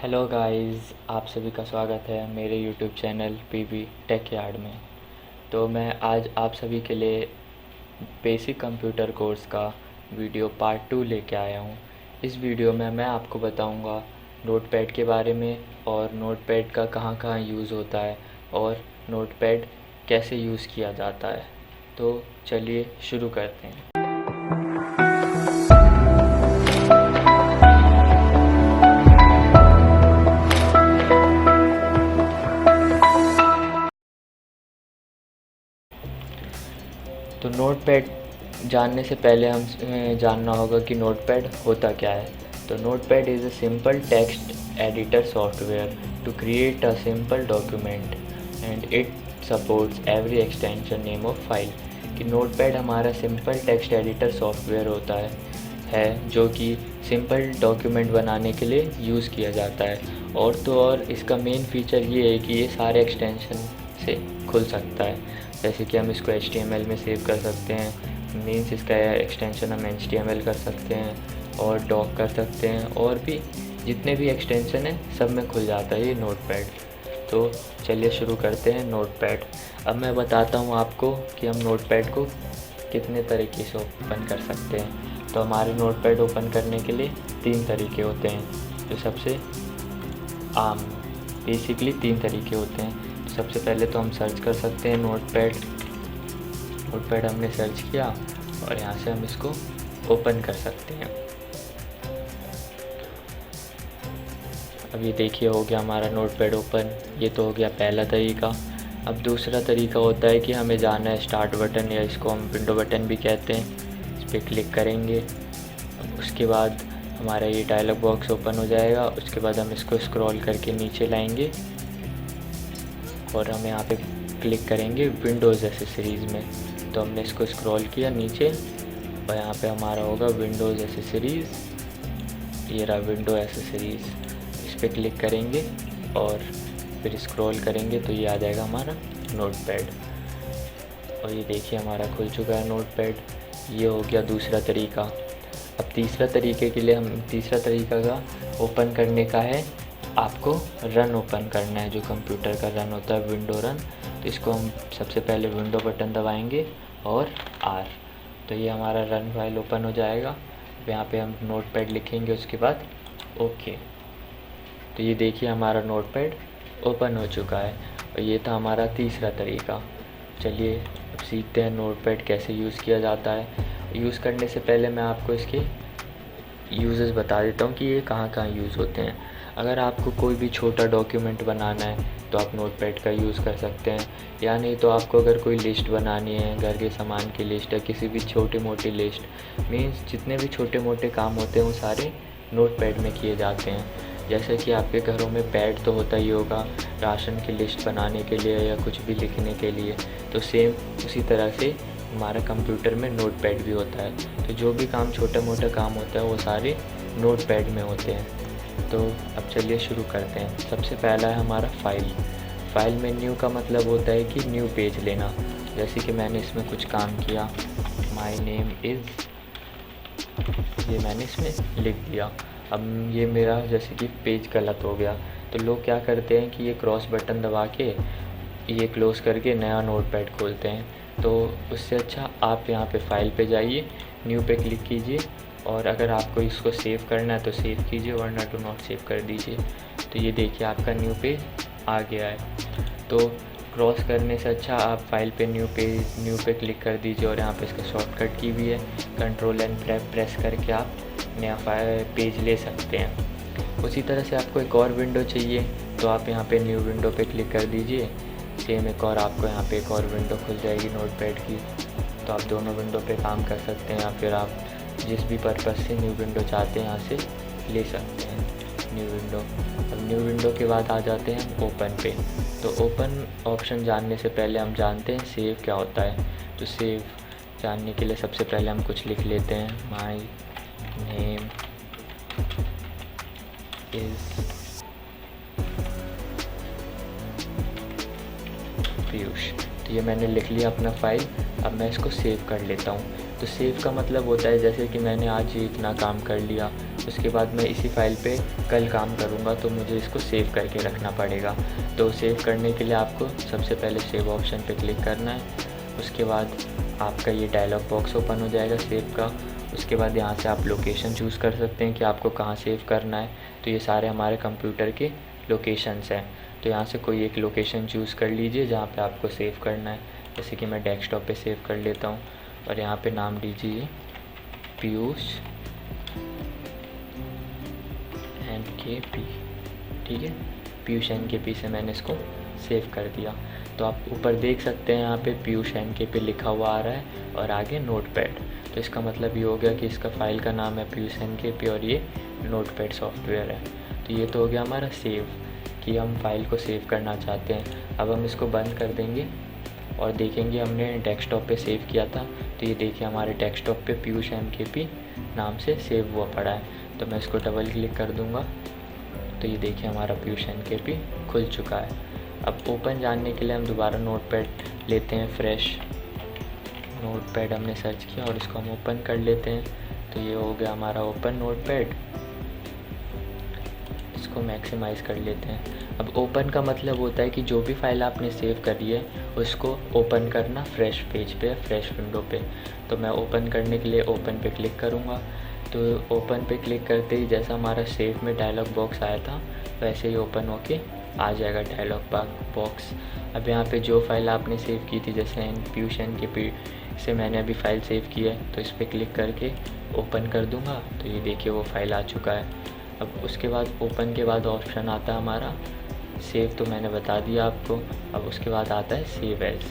Hello guys, आप सभी का स्वागत है मेरे YouTube channel PV tech yard में। तो मैं आज आप सभी के लिए बेसिक कंप्यूटर कोर्स का वीडियो पार्ट 2 लेके आया हूँ। इस वीडियो में मैं आपको बताऊँगा नोटपैड के बारे में और नोटपैड का कहाँ कहाँ यूज़ होता है और नोटपैड कैसे यूज़ किया जाता है। तो चलिए शुरू करते हैं। तो नोटपैड जानने से पहले हम जानना होगा कि नोटपैड होता क्या है। तो notepad is a simple text editor software to create a simple document and it supports every extension name of file. कि नोटपैड हमारा सिंपल टेक्स्ट एडिटर सॉफ्टवेयर होता है जो कि सिंपल डॉक्यूमेंट बनाने के लिए यूज़ किया जाता है। और तो और इसका मेन फीचर ये है कि ये सारे एक्सटेंशन से खुल सकता है। जैसे कि हम इसको HTML में सेव कर सकते हैं, मीन्स इसका एक्सटेंशन हम HTML कर सकते हैं और डॉक कर सकते हैं, और भी जितने भी एक्सटेंशन हैं सब में खुल जाता है ये नोटपैड। तो चलिए शुरू करते हैं नोटपैड। अब मैं बताता हूँ आपको कि हम नोटपैड को कितने तरीके से ओपन कर सकते हैं। तो हमारे नोटपैड ओपन करने के लिए 3 तरीके होते हैं। तो सबसे आम बेसिकली 3 तरीके होते हैं। सबसे पहले तो हम सर्च कर सकते हैं नोटपैड हमने सर्च किया और यहाँ से हम इसको ओपन कर सकते हैं। अब ये देखिए हो गया हमारा नोटपैड ओपन। ये तो हो गया पहला तरीका। अब दूसरा तरीका होता है कि हमें जाना है स्टार्ट बटन, या इसको हम विंडो बटन भी कहते हैं। इस पर क्लिक करेंगे, उसके बाद हमारा ये डायलॉग बॉक्स ओपन हो जाएगा। उसके बाद हम इसको स्क्रॉल करके नीचे लाएंगे और हम यहाँ पे क्लिक करेंगे विंडोज़ एसेसरीज़ में। तो हमने इसको स्क्रॉल किया नीचे और यहाँ पे हमारा होगा विंडोज़ एसेसरीज़। ये रहा विंडो एसेसरीज़। इस पर क्लिक करेंगे और फिर स्क्रॉल करेंगे तो ये आ जाएगा हमारा नोटपैड। और ये देखिए हमारा खुल चुका है नोटपैड। ये हो गया दूसरा तरीका। अब तीसरा तरीका का ओपन करने का है, आपको रन ओपन करना है। जो कंप्यूटर का रन होता है विंडो रन, तो इसको हम सबसे पहले विंडो बटन दबाएंगे और R। तो ये हमारा रन फाइल ओपन हो जाएगा। यहाँ पे हम नोटपैड लिखेंगे, उसके बाद ओके। तो ये देखिए हमारा नोटपैड ओपन हो चुका है। और ये था हमारा तीसरा तरीका। चलिए अब सीखते हैं नोटपैड कैसे यूज़ किया जाता है। यूज़ करने से पहले मैं आपको इसके यूज़ेस बता देता हूँ कि ये कहाँ कहाँ यूज़ होते हैं। अगर आपको कोई भी छोटा डॉक्यूमेंट बनाना है तो आप नोटपैड का यूज़ कर सकते हैं, या नहीं तो आपको अगर कोई लिस्ट बनानी है, घर के सामान की लिस्ट या किसी भी छोटी मोटी लिस्ट, मीन्स जितने भी छोटे मोटे काम होते हैं वो सारे नोटपैड में किए जाते हैं। जैसे कि आपके घरों में पैड तो होता ही होगा राशन की लिस्ट बनाने के लिए या कुछ भी लिखने के लिए, तो सेम उसी तरह से हमारा कंप्यूटर में नोटपैड भी होता है। तो जो भी काम छोटा मोटा काम होता है वो सारे नोटपैड में होते हैं। तो अब चलिए शुरू करते हैं। सबसे पहला है हमारा फाइल में न्यू का मतलब होता है कि न्यू पेज लेना। जैसे कि मैंने इसमें कुछ काम किया, माय नेम इज़, ये मैंने इसमें लिख दिया। अब ये मेरा जैसे कि पेज गलत हो गया, तो लोग क्या करते हैं कि ये क्रॉस बटन दबा के ये क्लोज़ करके नया नोटपैड खोलते हैं। तो उससे अच्छा आप यहाँ पे फाइल पे जाइए, न्यू पे क्लिक कीजिए, और अगर आपको इसको सेव करना है तो सेव कीजिए, वरना डू नॉट सेव कर दीजिए। तो ये देखिए आपका न्यू पेज आ गया है। तो क्रॉस करने से अच्छा आप फाइल पे न्यू पे क्लिक कर दीजिए, और यहाँ पे इसका शॉर्टकट की भी है, कंट्रोल एंड प्रेस करके आप नया पेज ले सकते हैं। उसी तरह से आपको एक और विंडो चाहिए तो आप यहाँ पे न्यू विंडो पे क्लिक कर दीजिए। सेम एक और आपको यहाँ पे एक और विंडो खुल जाएगी नोटपैड की। तो आप दोनों विंडो पे काम कर सकते हैं, या फिर आप जिस भी पर्पज़ से न्यू विंडो चाहते हैं यहाँ से ले सकते हैं न्यू विंडो। अब न्यू विंडो के बाद आ जाते हैं ओपन पे। तो ओपन ऑप्शन जानने से पहले हम जानते हैं सेव क्या होता है। तो सेव जानने के लिए सबसे पहले हम कुछ लिख लेते हैं, माय नेम इज़ पीयूष। तो तो ये मैंने लिख लिया अपना फ़ाइल। अब मैं इसको सेव कर लेता हूँ। तो सेव का मतलब होता है जैसे कि मैंने आज ही इतना काम कर लिया, उसके बाद मैं इसी फ़ाइल पे कल काम करूँगा, तो मुझे इसको सेव करके रखना पड़ेगा। तो सेव करने के लिए आपको सबसे पहले सेव ऑप्शन पे क्लिक करना है। उसके बाद आपका ये डायलॉग बॉक्स ओपन हो जाएगा सेव का। उसके बाद यहाँ से आप लोकेशन चूज़ कर सकते हैं कि आपको कहाँ सेव करना है। तो ये सारे हमारे कंप्यूटर के लोकेशंस हैं। तो यहाँ से कोई एक लोकेशन चूज़ कर लीजिए जहाँ पे आपको सेव करना है। जैसे कि मैं डेस्कटॉप पे सेव कर लेता हूँ और यहाँ पे नाम दीजिए पीयूष NKP। ठीक है, पीयूष NKP से मैंने इसको सेव कर दिया। तो आप ऊपर देख सकते हैं यहाँ पे पीयूष NKP लिखा हुआ आ रहा है और आगे नोटपैड। तो इसका मतलब ये हो गया कि इसका फ़ाइल का नाम है पीयूष NKP और ये नोटपैड सॉफ्टवेयर है। तो ये तो हो गया हमारा सेव, कि हम फाइल को सेव करना चाहते हैं। अब हम इसको बंद कर देंगे और देखेंगे हमने डेस्कटॉप पे सेव किया था। तो ये देखिए हमारे डेस्कटॉप पे पीयूष NKP नाम से सेव हुआ पड़ा है। तो मैं इसको डबल क्लिक कर दूँगा तो ये देखिए हमारा पीयूष NKP खुल चुका है। अब ओपन जानने के लिए हम दोबारा नोटपैड लेते हैं, फ्रेश नोटपैड हमने सर्च किया और इसको हम ओपन कर लेते हैं। तो ये हो गया हमारा ओपन नोटपैड। इसको मैक्सिमाइज़ कर लेते हैं। अब ओपन का मतलब होता है कि जो भी फाइल आपने सेव करी है उसको ओपन करना फ्रेश पेज पे, फ्रेश विंडो पे। तो मैं ओपन करने के लिए ओपन पे क्लिक करूँगा। तो ओपन पे क्लिक करते ही जैसा हमारा सेव में डायलॉग बॉक्स आया था वैसे ही ओपन होके आ जाएगा डायलॉग बॉक्स। अब यहाँ पे जो फाइल आपने सेव की थी, जैसे पीयूष NKP से मैंने अभी फ़ाइल सेव की है, तो इस पर क्लिक करके ओपन कर दूँगा। तो ये देखिए वो फ़ाइल आ चुका है। अब उसके बाद ओपन के बाद ऑप्शन आता है हमारा सेव, तो मैंने बता दिया आपको। अब उसके बाद आता है सेव एज़।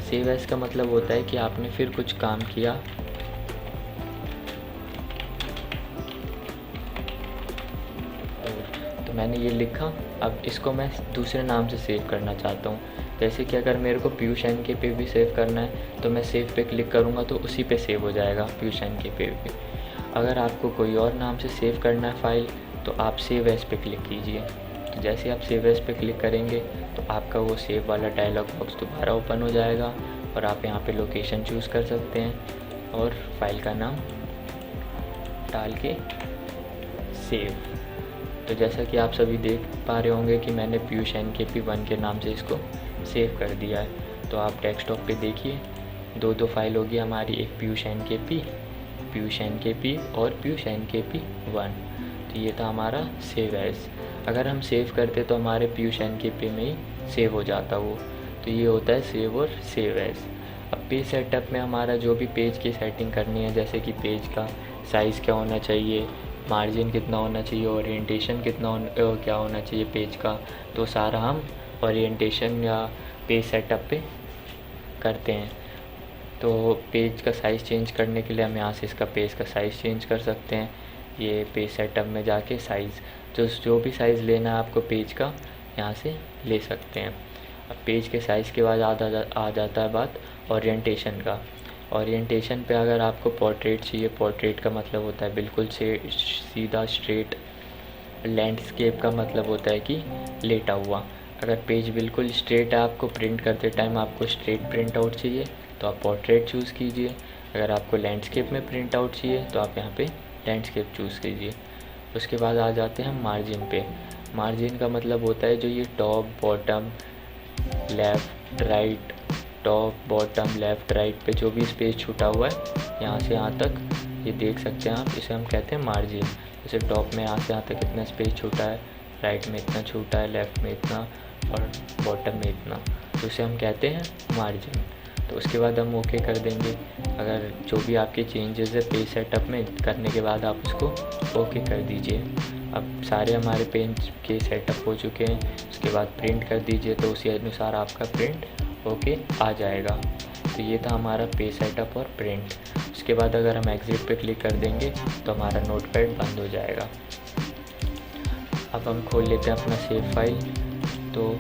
सेव एज़ का मतलब होता है कि आपने फिर कुछ काम किया, तो मैंने ये लिखा। अब इसको मैं दूसरे नाम से सेव करना चाहता हूँ। जैसे कि अगर मेरे को पीयूष NKP भी सेव करना है तो मैं सेव पे क्लिक करूँगा तो उसी पे सेव हो जाएगा पीयूष NKP भी। अगर आपको कोई और नाम से सेव करना है फ़ाइल तो आप सेव एज़ पे क्लिक कीजिए। तो जैसे आप सेव एज़ पे क्लिक करेंगे तो आपका वो सेव वाला डायलॉग बॉक्स दोबारा ओपन हो जाएगा और आप यहाँ पे लोकेशन चूज़ कर सकते हैं और फाइल का नाम डाल के सेव। तो जैसा कि आप सभी देख पा रहे होंगे कि मैंने पीयूष NKP 1 के नाम से इसको सेव कर दिया है। तो आप डेस्कटॉप पे देखिए दो फाइल होगी हमारी, एक पीयूष NKP और पीयूष NKP 1। तो ये था हमारा सेव एज़। अगर हम सेव करते तो हमारे पीयूष NKP में ही सेव हो जाता वो। तो ये होता है सेव और सेव एज़। अब पेज सेटअप में हमारा जो भी पेज की सेटिंग करनी है, जैसे कि पेज का साइज़ क्या होना चाहिए, मार्जिन कितना होना चाहिए, ओरिएंटेशन क्या होना चाहिए पेज का, तो सारा हम ओरिएंटेशन या पेज सेटअप पे करते हैं। तो पेज का साइज़ चेंज करने के लिए हम यहाँ से इसका पेज का साइज़ चेंज कर सकते हैं। ये पेज सेटअप में जाके साइज़ जो भी साइज़ लेना है आपको पेज का यहाँ से ले सकते हैं। अब पेज के साइज़ के बाद आ जाता है बात ओरिएंटेशन का। ओरिएंटेशन पे अगर आपको पोर्ट्रेट चाहिए, पोर्ट्रेट का मतलब होता है बिल्कुल से सीधा स्ट्रेट। लैंडस्केप का मतलब होता है कि लेटा हुआ। अगर पेज बिल्कुल स्ट्रेट है, आपको प्रिंट करते टाइम आपको स्ट्रेट प्रिंट आउट चाहिए तो आप पोर्ट्रेट चूज़ कीजिए। अगर आपको लैंडस्केप में प्रिंट आउट चाहिए तो आप यहाँ पे लैंडस्केप चूज़ कीजिए। उसके बाद आ जाते हैं हम मार्जिन पे। मार्जिन का मतलब होता है जो ये top bottom left right, top bottom left right पे जो भी स्पेस छूटा हुआ है यहाँ से यहाँ तक, ये देख सकते हैं आप, इसे हम कहते हैं मार्जिन। जैसे टॉप में यहाँ से यहाँ तक इतना स्पेस छूटा है, राइट में इतना छूटा है, लेफ़्ट में इतना और बॉटम में इतना, तो इसे हम कहते हैं मार्जिन। तो उसके बाद हम ओके कर देंगे। अगर जो भी आपके चेंजेस है पेज सेटअप में करने के बाद आप उसको ओके कर दीजिए। अब सारे हमारे पेज के सेटअप हो चुके हैं। उसके बाद प्रिंट कर दीजिए तो उसी अनुसार आपका प्रिंट ओके आ जाएगा। तो ये था हमारा पेज सेटअप और प्रिंट। उसके बाद अगर हम एग्ज़िट पे क्लिक कर देंगे तो हमारा नोटपैड बंद हो जाएगा। अब हम खोल लेते हैं अपना सेव फाइल। तो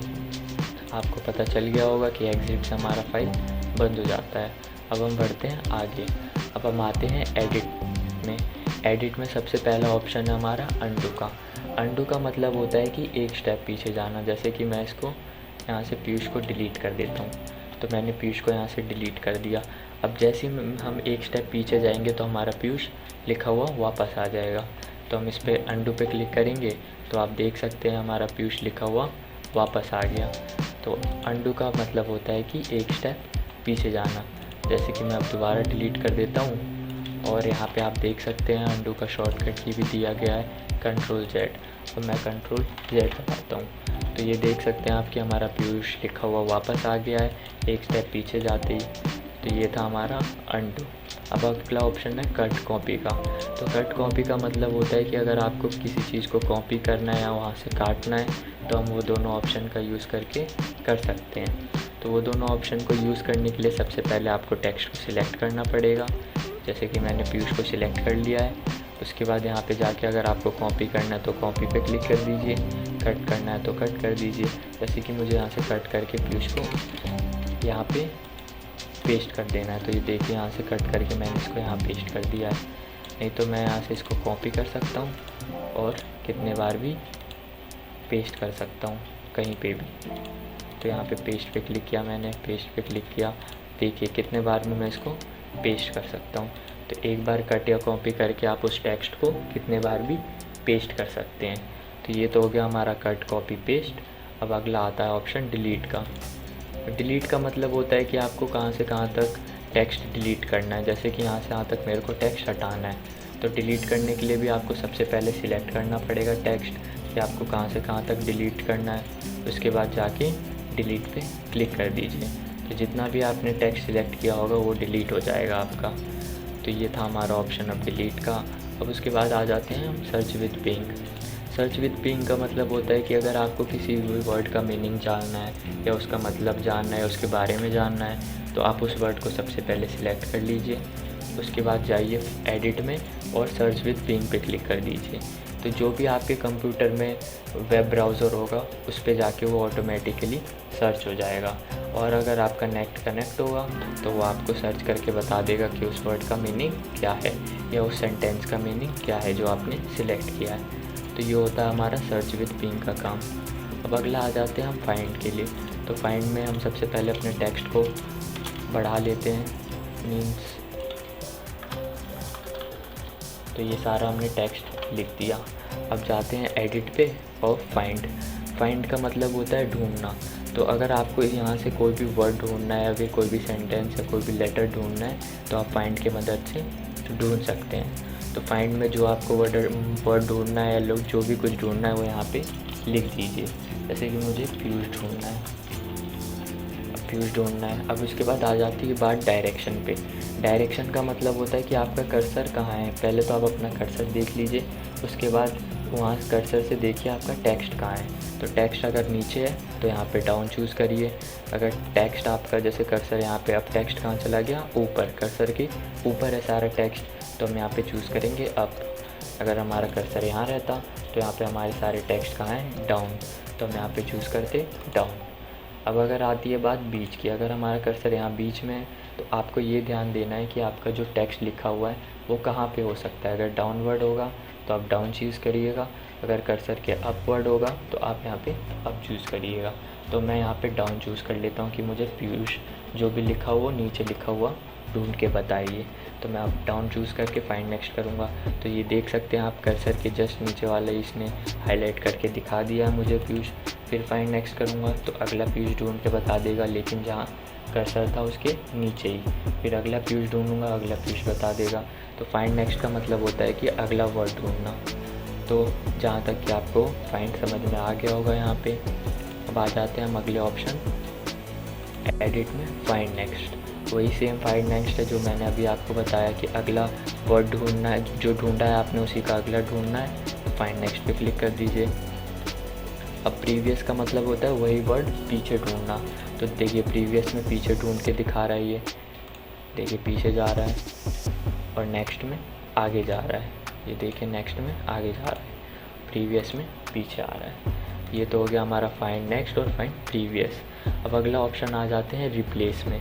आपको पता चल गया होगा कि एग्ज़िट से हमारा फाइल बंद हो जाता है। अब हम बढ़ते हैं आगे। अब हम आते हैं एडिट में। एडिट में सबसे पहला ऑप्शन है हमारा अंडू का। अंडू का मतलब होता है कि एक स्टेप पीछे जाना। जैसे कि मैं इसको यहाँ से पीयूष को डिलीट कर देता हूँ। तो मैंने पीयूष को यहाँ से डिलीट कर दिया। अब जैसे ही हम एक स्टेप पीछे जाएंगे तो हमारा पीयूष लिखा हुआ वापस आ जाएगा। तो हम इस पर अंडू पे क्लिक करेंगे तो आप देख सकते हैं हमारा पीयूष लिखा हुआ वापस आ गया। तो अंडू का मतलब होता है कि एक स्टेप पीछे जाना। जैसे कि मैं अब दोबारा डिलीट कर देता हूँ और यहाँ पे आप देख सकते हैं अंडू का शॉर्टकट की भी दिया गया है Ctrl+Z। तो मैं Ctrl+Z दबाता हूँ तो ये देख सकते हैं आप कि हमारा पीयूष लिखा हुआ वापस आ गया है एक स्टेप पीछे जाते ही। तो ये था हमारा अंडू। अब अगला ऑप्शन है कट कॉपी का। तो कट कॉपी का मतलब होता है कि अगर आपको किसी चीज़ को कॉपी करना है या वहाँ से काटना है तो हम वो दोनों ऑप्शन का यूज़ करके कर सकते हैं। तो वो दोनों ऑप्शन को यूज़ करने के लिए सबसे पहले आपको टेक्स्ट को सिलेक्ट करना पड़ेगा। जैसे कि मैंने पीयूष को सिलेक्ट कर लिया है। उसके बाद यहाँ पे जाके अगर आपको कॉपी करना है तो कॉपी पे क्लिक कर दीजिए, कट करना है तो कट कर दीजिए। जैसे कि मुझे यहाँ से कट करके पीयूष को यहाँ पे पेस्ट कर देना है। तो ये देखिए यहाँ से कट करके मैंने इसको यहाँ पेस्ट कर दिया है। नहीं तो मैं यहाँ से इसको कॉपी कर सकता हूँ और कितने बार भी पेस्ट कर सकता हूँ कहीं पे भी। तो यहाँ पे पेस्ट पे क्लिक किया मैंने, पेस्ट पे क्लिक किया, देखिए कितने बार में मैं इसको पेस्ट कर सकता हूँ। तो एक बार कट या कॉपी करके आप उस टेक्स्ट को कितने बार भी पेस्ट कर सकते हैं। तो ये तो हो गया हमारा कट कॉपी पेस्ट। अब अगला आता है ऑप्शन डिलीट का। डिलीट का मतलब होता है कि आपको कहाँ से कहाँ तक टेक्स्ट डिलीट करना है। जैसे कि यहाँ से यहाँ तक मेरे को टेक्स्ट हटाना है तो डिलीट करने के लिए भी आपको सबसे पहले सिलेक्ट करना पड़ेगा टेक्स्ट कि आपको कहाँ से कहाँ तक डिलीट करना है। उसके बाद जाके डिलीट पे क्लिक कर दीजिए। तो जितना भी आपने टेक्स्ट सिलेक्ट किया होगा वो डिलीट हो जाएगा आपका। तो ये था हमारा ऑप्शन अब डिलीट का। अब उसके बाद आ जाते हैं हम search with Bing. Search with Bing का मतलब होता है कि अगर आपको किसी भी वर्ड का मीनिंग जानना है या उसका मतलब जानना है, उसके बारे में जानना है, तो आप उस वर्ड को सबसे पहले सिलेक्ट कर लीजिए। उसके बाद जाइए एडिट में और सर्च विद बिंग पे क्लिक कर दीजिए। तो जो भी आपके कंप्यूटर में वेब ब्राउज़र होगा उस पे जाके वो ऑटोमेटिकली सर्च हो जाएगा। और अगर आपका नेट कनेक्ट होगा तो वो आपको सर्च करके बता देगा कि उस वर्ड का मीनिंग क्या है या उस सेंटेंस का मीनिंग क्या है जो आपने सिलेक्ट किया है। तो ये होता है हमारा सर्च विद बिंग का काम। अब अगला आ जाते हैं हम फाइंड के लिए। तो फाइंड में हम सबसे पहले अपने टेक्स्ट को बढ़ा लेते हैं, मीन्स तो ये सारा हमने टेक्स्ट लिख दिया। अब जाते हैं एडिट पे और फाइंड। फाइंड का मतलब होता है ढूंढना। तो अगर आपको यहाँ से कोई भी वर्ड ढूंढना है या फिर कोई भी सेंटेंस या कोई भी लेटर ढूंढना है तो आप फाइंड की मदद से ढूंढ सकते हैं। तो फाइंड में जो आपको वर्ड ढूंढना है या लोग जो भी कुछ ढूंढना है वो यहाँ पे लिख दीजिए। जैसे कि मुझे पीयूष ढूंढना है, पीयूष ढूंढना है। अब उसके बाद आ जाती है बात डायरेक्शन पे। डायरेक्शन का मतलब होता है कि आपका कर्सर कहाँ है। पहले तो आप अपना कर्सर देख लीजिए, उसके बाद वहाँ कर्सर से देखिए आपका टेक्स्ट कहाँ है। तो टेक्स्ट अगर नीचे है तो यहाँ पे डाउन चूज़ करिए। अगर टेक्स्ट आपका जैसे कर्सर यहाँ पे, अब टेक्स्ट कहाँ चला गया, ऊपर, कर्सर के ऊपर है सारा टेक्स्ट, तो हम यहाँ पे चूज़ करेंगे अप। अगर हमारा कर्सर यहाँ रहता तो यहाँ पे हमारे सारे टेक्स्ट कहाँ हैं, डाउन, तो हम यहाँ पे चूज़ करते डाउन। अब अगर आती है बात बीच की, अगर हमारा कर्सर यहाँ बीच में है तो आपको ये ध्यान देना है कि आपका जो टेक्स्ट लिखा हुआ है वो कहाँ पे हो सकता है। अगर डाउनवर्ड होगा तो आप डाउन चूज़ करिएगा, अगर कर्सर के अपवर्ड होगा तो आप यहाँ पे अप चूज़ करिएगा। तो मैं यहाँ पे डाउन चूज़ कर लेता हूँ कि मुझे पीयूष जो भी लिखा हुआ नीचे लिखा हुआ ढूंढ के बताइए। तो मैं अब डाउन चूज़ करके फाइंड नेक्स्ट करूँगा। तो ये देख सकते हैं आप कर्सर के जस्ट नीचे वाला इसने हाईलाइट करके दिखा दिया मुझे पीयूष। फिर फाइंड नेक्स्ट करूँगा तो अगला पीयूष ढूंढ के बता देगा, लेकिन जहाँ कर्सर था उसके नीचे ही। फिर अगला पीयूष ढूंढूंगा, अगला पीयूष बता देगा। तो फाइंड नेक्स्ट का मतलब होता है कि अगला वर्ड ढूंढना। तो जहाँ तक कि आपको फाइंड समझ में आ गया होगा यहाँ पे। अब आ जाते हैं हम अगले ऑप्शन एडिट में, फाइंड नेक्स्ट। वही सेम फाइंड नेक्स्ट है जो मैंने अभी आपको बताया कि अगला वर्ड ढूंढना है, जो ढूंढा है आपने उसी का अगला ढूंढना है। फाइंड नेक्स्ट पे क्लिक कर दीजिए। अब प्रीवियस का मतलब होता है वही वर्ड पीछे ढूंढना। तो देखिए प्रीवियस में पीछे ढूंढ के दिखा रहा है, ये देखिए पीछे जा रहा है, और नेक्स्ट में आगे जा रहा है। ये देखिए नेक्स्ट में आगे जा रहा है, प्रीवियस में पीछे आ रहा है। ये तो हो गया हमारा फाइंड नेक्स्ट और फाइंड प्रीवियस। अब अगला ऑप्शन आ जाते हैं रिप्लेस में।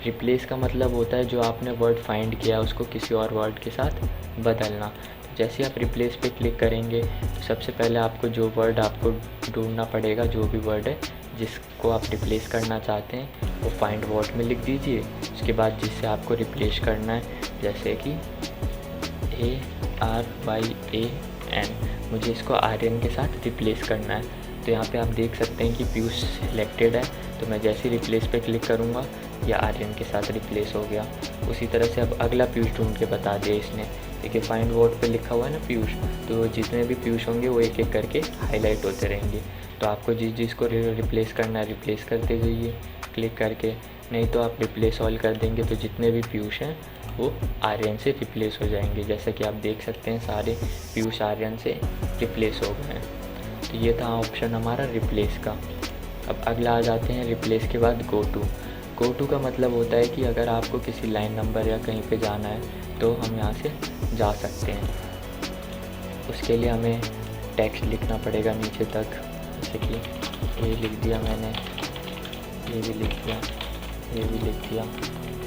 रिप्लेस का मतलब होता है जो आपने वर्ड फाइंड किया है उसको किसी और वर्ड के साथ बदलना। जैसे आप रिप्लेस पे क्लिक करेंगे तो सबसे पहले आपको जो वर्ड आपको ढूंढना पड़ेगा, जो भी वर्ड है जिसको आप रिप्लेस करना चाहते हैं वो फाइंड वर्ड में लिख दीजिए। उसके बाद जिससे आपको रिप्लेस करना है, जैसे कि ARYAN, मुझे इसको आर्यन के साथ रिप्लेस करना है। तो यहाँ पे आप देख सकते हैं कि पीयूष सिलेक्टेड है, तो मैं जैसे ही रिप्लेस पे क्लिक करूँगा या आर्यन के साथ रिप्लेस हो गया। उसी तरह से अब अगला पीयूष ढूंढ के बता दिया इसने। देखिए फाइंड वर्ड पे लिखा हुआ है ना पीयूष, तो जितने भी पीयूष होंगे वो एक एक करके हाईलाइट होते रहेंगे। तो आपको जिसको रिप्लेस करना है रिप्लेस करते जाइए क्लिक करके, नहीं तो आप रिप्लेस ऑल कर देंगे तो जितने भी पीयूष हैं वो आर्यन से रिप्लेस हो जाएंगे। जैसा कि आप देख सकते हैं सारे पीयूष आर्यन से रिप्लेस हो गए हैं। तो ये था ऑप्शन हमारा रिप्लेस का। अब अगला आ जाते हैं रिप्लेस के बाद गो टू का मतलब होता है कि अगर आपको किसी लाइन नंबर या कहीं पे जाना है तो हम यहाँ से जा सकते हैं। उसके लिए हमें टेक्स्ट लिखना पड़ेगा नीचे तक, जैसे कि ये लिख दिया मैंने, ये भी लिख दिया, ये भी लिख दिया,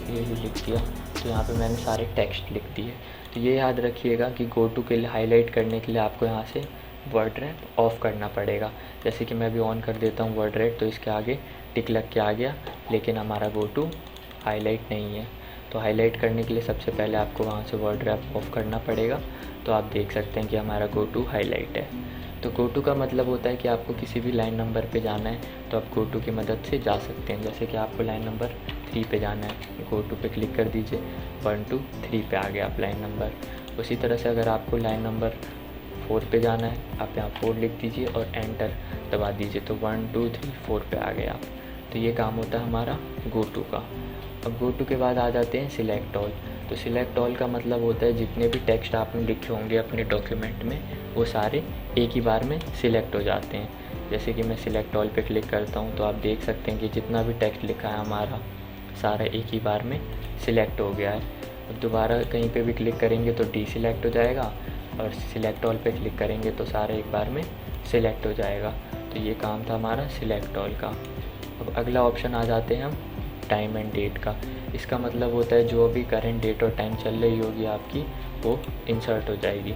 ये भी लिख दिया। तो यहाँ पे मैंने सारे टेक्स्ट लिख दिए। तो ये याद रखिएगा कि गो टू के लिए हाईलाइट करने के लिए आपको यहाँ से वर्ड रैप ऑफ करना पड़ेगा। जैसे कि मैं अभी ऑन कर देता हूँ वर्ड रैप, तो इसके आगे टिक लग के आ गया, लेकिन हमारा गो टू हाईलाइट नहीं है। तो हाईलाइट करने के लिए सबसे पहले आपको वहाँ से वर्ड रैप ऑफ करना पड़ेगा। तो आप देख सकते हैं कि हमारा गो टू हाईलाइट है। तो गो टू का मतलब होता है कि आपको किसी भी लाइन नंबर पे जाना है तो आप गो टू की मदद से जा सकते हैं। जैसे कि आपको लाइन नंबर 3 पे जाना है, गो टू पे क्लिक कर दीजिए, 1 2 3 पे आ गया आप लाइन नंबर। उसी तरह से अगर आपको लाइन नंबर 4 पे जाना है, आप यहाँ 4 लिख दीजिए और एंटर दबा दीजिए, तो 1 2 3 4 पे आ गए आप। तो ये काम होता है हमारा गो टू का। अब गो टू के बाद आ जाते हैं सिलेक्ट ऑल। तो सिलेक्ट ऑल का मतलब होता है जितने भी टेक्स्ट आपने लिखे होंगे अपने डॉक्यूमेंट में वो सारे एक ही बार में सिलेक्ट हो जाते हैं। जैसे कि मैं सिलेक्ट ऑल पे क्लिक करता हूँ तो आप देख सकते हैं कि जितना भी टेक्स्ट लिखा है हमारा सारा एक ही बार में सिलेक्ट हो गया है। अब दोबारा कहीं पे भी क्लिक करेंगे तो डी सिलेक्ट हो जाएगा और सिलेक्ट ऑल पे क्लिक करेंगे तो सारा एक बार में सिलेक्ट हो जाएगा। तो ये काम था हमारा सिलेक्ट ऑल का। अब अगला ऑप्शन आ जाते हैं हम टाइम एंड डेट का। इसका मतलब होता है जो भी करंट डेट और टाइम चल रही होगी आपकी वो इंसर्ट हो जाएगी।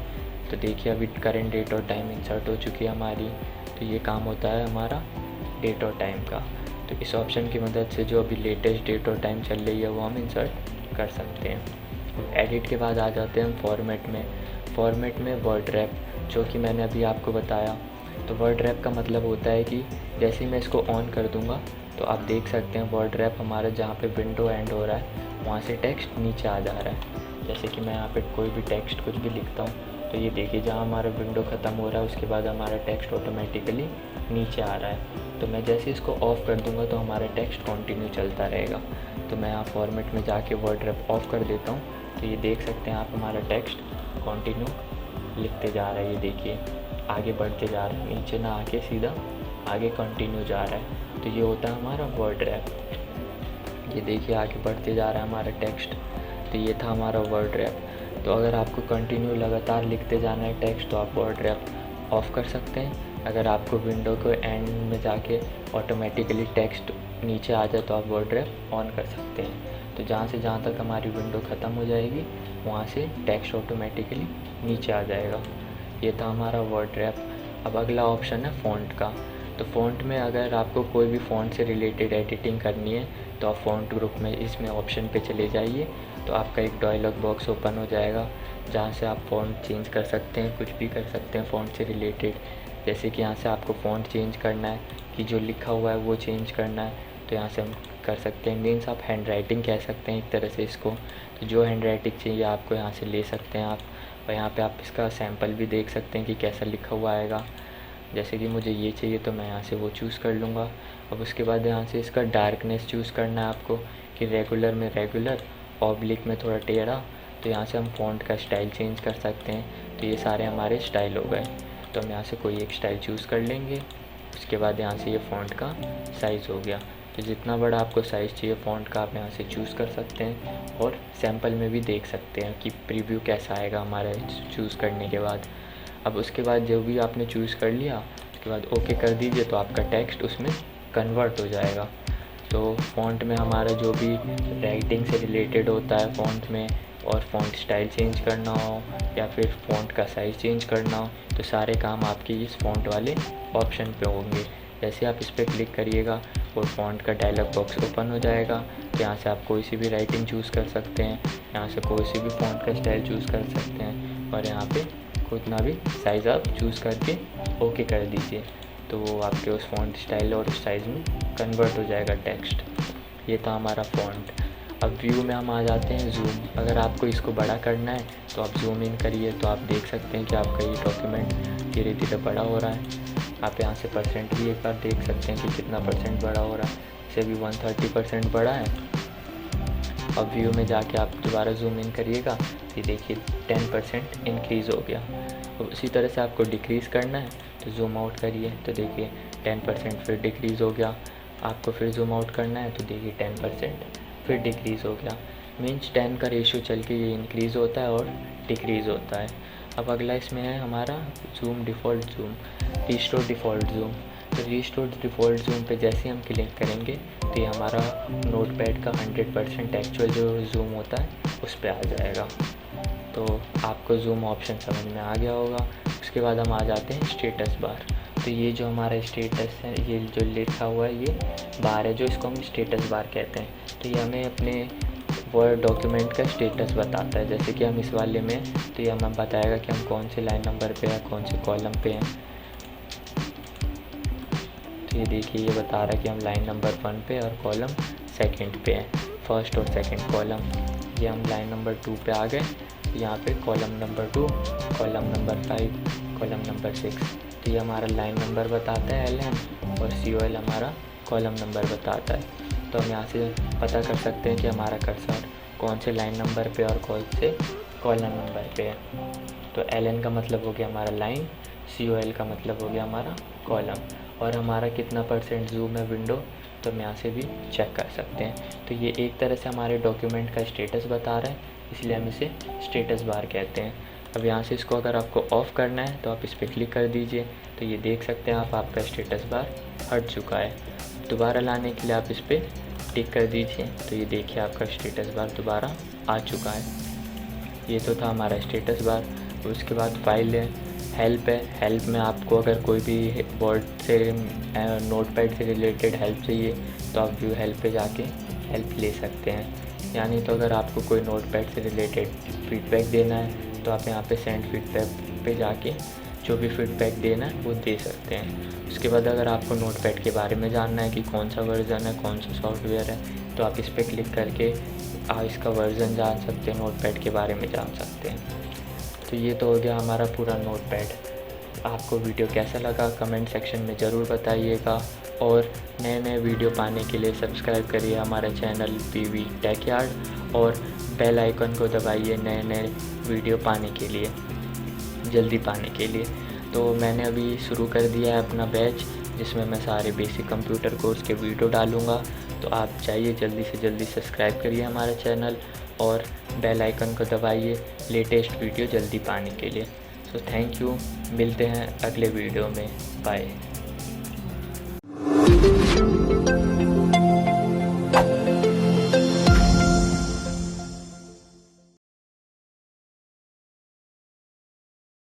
तो देखिए अभी करंट डेट और टाइम इंसर्ट हो चुकी है हमारी। तो ये काम होता है हमारा डेट और टाइम का। तो इस ऑप्शन की मदद से जो अभी लेटेस्ट डेट और टाइम चल रही है वो हम इंसर्ट कर सकते हैं। एडिट के बाद आ जाते हैं हम फॉर्मेट में वर्ड रैप, जो कि मैंने अभी आपको बताया। तो वर्ड रैप का मतलब होता है कि जैसे ही मैं इसको ऑन कर दूंगा तो आप देख सकते हैं वर्ड रैप हमारा जहाँ पे विंडो एंड हो रहा है वहाँ से टेक्स्ट नीचे आ जा रहा है। जैसे कि मैं यहाँ पे कोई भी टेक्स्ट कुछ भी लिखता हूँ तो ये देखिए जहाँ हमारा विंडो ख़त्म हो रहा है उसके बाद हमारा टेक्स्ट ऑटोमेटिकली नीचे आ रहा है। तो मैं जैसे इसको ऑफ़ कर दूँगा तो हमारा टेक्स्ट कंटिन्यू चलता रहेगा। तो मैं यहाँ फॉर्मेट में जाके वर्ड रैप ऑफ़ कर देता हूँ तो ये देख सकते हैं आप हमारा टेक्स्ट कंटिन्यू लिखते जा रहा है। ये देखिए आगे बढ़ते जा रहा है, नीचे ना आके सीधा आगे कंटिन्यू जा रहा है। तो ये होता है हमारा वर्ड रैप। ये देखिए आगे बढ़ते जा रहा है हमारा टेक्स्ट। तो ये था हमारा वर्ड रैप। तो अगर आपको कंटिन्यू लगातार लिखते जाना है टेक्स्ट तो आप वर्ड रैप ऑफ़ कर सकते हैं। अगर आपको विंडो को एंड में जाके ऑटोमेटिकली टेक्स्ट नीचे आ जाए तो आप वर्ड रैप ऑन कर सकते हैं। तो जहाँ से जहाँ तक हमारी विंडो ख़त्म हो जाएगी वहाँ से टेक्स्ट ऑटोमेटिकली नीचे आ जाएगा। ये था हमारा वर्ड रैप। अब अगला ऑप्शन है फ़ॉन्ट का। तो फ़ॉन्ट में अगर आपको कोई भी फ़ॉन्ट से रिलेटेड एडिटिंग करनी है तो आप फ़ॉन्ट ग्रुप में इसमें ऑप्शन पे चले जाइए। तो आपका एक डायलॉग बॉक्स ओपन हो जाएगा जहाँ से आप फ़ॉन्ट चेंज कर सकते हैं, कुछ भी कर सकते हैं फ़ॉन्ट से रिलेटेड। जैसे कि यहाँ से आपको फ़ॉन्ट चेंज करना है कि जो लिखा हुआ है वो चेंज करना है तो यहाँ से हम कर सकते हैं। मीन्स आप हैंड राइटिंग कह सकते हैं एक तरह से इसको। तो जो हैंड राइटिंग चाहिए आपको यहाँ से ले सकते हैं आप। और यहाँ पे आप इसका सैम्पल भी देख सकते हैं कि कैसा लिखा हुआ आएगा। जैसे कि मुझे ये चाहिए तो मैं यहाँ से वो चूज़ कर लूँगा। अब उसके बाद यहाँ से इसका डार्कनेस चूज़ करना है आपको कि रेगुलर में रेगुलर, ऑब्लिक में थोड़ा टेढ़ा। तो यहाँ से हम फ़ॉन्ट का स्टाइल चेंज कर सकते हैं। तो ये सारे हमारे स्टाइल हो गए। तो हम यहाँ से कोई एक स्टाइल चूज़ कर लेंगे। उसके बाद यहाँ से ये फ़ॉन्ट का साइज़ हो गया। तो जितना बड़ा आपको साइज़ चाहिए फ़ॉन्ट का आप यहाँ से चूज़ कर सकते हैं और सैम्पल में भी देख सकते हैं कि प्रीव्यू कैसा आएगा हमारा चूज़ करने के बाद। अब उसके बाद जो भी आपने चूज़ कर लिया उसके बाद ओके कर दीजिए तो आपका टेक्स्ट उसमें कन्वर्ट हो जाएगा। तो फ़ॉन्ट में हमारा जो भी राइटिंग से रिलेटेड होता है फ़ॉन्ट में और फ़ॉन्ट स्टाइल चेंज करना हो या फिर फ़ॉन्ट का साइज़ चेंज करना हो, तो सारे काम आपके इस फ़ॉन्ट वाले ऑप्शन पे होंगे। जैसे आप इस पर क्लिक करिएगा और फ़ॉन्ट का डायलॉग बॉक्स ओपन हो जाएगा। तो यहाँ से आप कोई सी भी राइटिंग चूज़ कर सकते हैं, यहाँ से कोई सी भी फ़ॉन्ट का स्टाइल चूज़ कर सकते हैं और यहाँ पे कितना भी साइज़ आप चूज़ करके ओके कर दीजिए, तो आपके उस फ़ॉन्ट स्टाइल और उस साइज़ में कन्वर्ट हो जाएगा टेक्स्ट। ये था हमारा फ़ॉन्ट। अब व्यू में हम आ जाते हैं जूम। अगर आपको इसको बड़ा करना है तो आप जूम इन करिए, तो आप देख सकते हैं कि आपका ये डॉक्यूमेंट धीरे धीरे बड़ा हो रहा है। आप यहाँ से परसेंट भी एक बार देख सकते हैं कि कितना परसेंट बड़ा हो रहा है। इसे भी 130% बड़ा है। अब व्यू में जाके आप दोबारा जूम इन करिएगा, ये देखिए 10% इंक्रीज़ हो गया। तो उसी तरह से आपको डिक्रीज़ करना है तो जूम आउट करिए, तो देखिए 10% फिर डिक्रीज़ हो गया। आपको फिर जूम आउट करना है तो देखिए 10% फिर डिक्रीज़ हो गया। मीन्स 10 का रेशियो चल के ये इंक्रीज़ होता है और डिक्रीज़ होता है। अब अगला इसमें है हमारा zoom default zoom, restore default zoom. तो रिस्टोर डिफ़ॉल्ट जूम पे जैसे हम क्लिक करेंगे तो ये हमारा नोटपैड का 100% एक्चुअल जो जूम होता है उस पर आ जाएगा। तो आपको जूम ऑप्शन समझ में आ गया होगा। उसके बाद हम आ जाते हैं स्टेटस बार। तो ये जो हमारा स्टेटस है, ये जो लिखा हुआ है ये बार है, जो इसको हम स्टेटस बार कहते हैं। तो ये हमें अपने वर्ड डॉक्यूमेंट का स्टेटस बताता है। जैसे कि हम इस वाले में, तो ये हमें बताएगा कि हम कौन से लाइन नंबर पे हैं, कौन से कॉलम पे हैं। तो ये देखिए ये बता रहा है कि हम लाइन नंबर 1 पे और कॉलम सेकंड पे हैं, फर्स्ट और सेकंड कॉलम। ये हम लाइन नंबर 2 पे आ गए, यहाँ पे column number 2, column number 5, column number 6। तो ये हमारा लाइन नंबर बताता है LN, और COL हमारा कॉलम नंबर बताता है। तो हम यहाँ से पता कर सकते हैं कि हमारा कर्सर कौन से लाइन नंबर पे और कौन से कॉलम नंबर पे है। तो LN का मतलब हो गया हमारा लाइन, COL का मतलब हो गया हमारा कॉलम, और हमारा कितना % जूम है विंडो, तो हम यहाँ से भी चेक कर सकते हैं। तो ये एक तरह से हमारे डॉक्यूमेंट का स्टेटस बता रहा है, इसलिए हम इसे स्टेटस बार कहते हैं। अब यहाँ से इसको अगर आपको ऑफ़ करना है तो आप इस पर क्लिक कर दीजिए, तो ये देख सकते हैं आप, आपका स्टेटस बार हट चुका है। दोबारा लाने के लिए आप इस पर टिक कर दीजिए, तो ये देखिए आपका स्टेटस बार दोबारा आ चुका है। ये तो था हमारा स्टेटस बार। उसके बाद फाइल है, हेल्प है। हेल्प में आपको अगर कोई भी वर्ड से नोटपैड से रिलेटेड हेल्प चाहिए तो आप व्यू हेल्प पे जाके हेल्प ले सकते हैं। यानी तो अगर आपको कोई नोटपैड से रिलेटेड फीडबैक देना है तो आप यहाँ पे सेंड फीडबैक पे जाके जो भी फीडबैक देना है वो दे सकते हैं। उसके बाद अगर आपको नोटपैड के बारे में जानना है कि कौन सा वर्ज़न है, कौन सा सॉफ्टवेयर है, तो आप इस पर क्लिक करके आप इसका वर्ज़न जान सकते हैं, नोटपैड के बारे में जान सकते हैं। तो ये तो हो गया हमारा पूरा नोटपैड। आपको वीडियो कैसा लगा कमेंट सेक्शन में ज़रूर बताइएगा, और नए नए वीडियो पाने के लिए सब्सक्राइब करिए हमारा चैनल PV टेकयार्ड, और बेल आइकन को दबाइए नए नए वीडियो पाने के लिए, जल्दी पाने के लिए। तो मैंने अभी शुरू कर दिया है अपना बैच, जिसमें मैं सारे बेसिक कंप्यूटर कोर्स के वीडियो डालूँगा। तो आप चाहिए जल्दी से जल्दी सब्सक्राइब करिए हमारा चैनल और बेल आइकन को दबाइए लेटेस्ट वीडियो जल्दी पाने के लिए। सो थैंक यू, मिलते हैं अगले वीडियो में, बाय।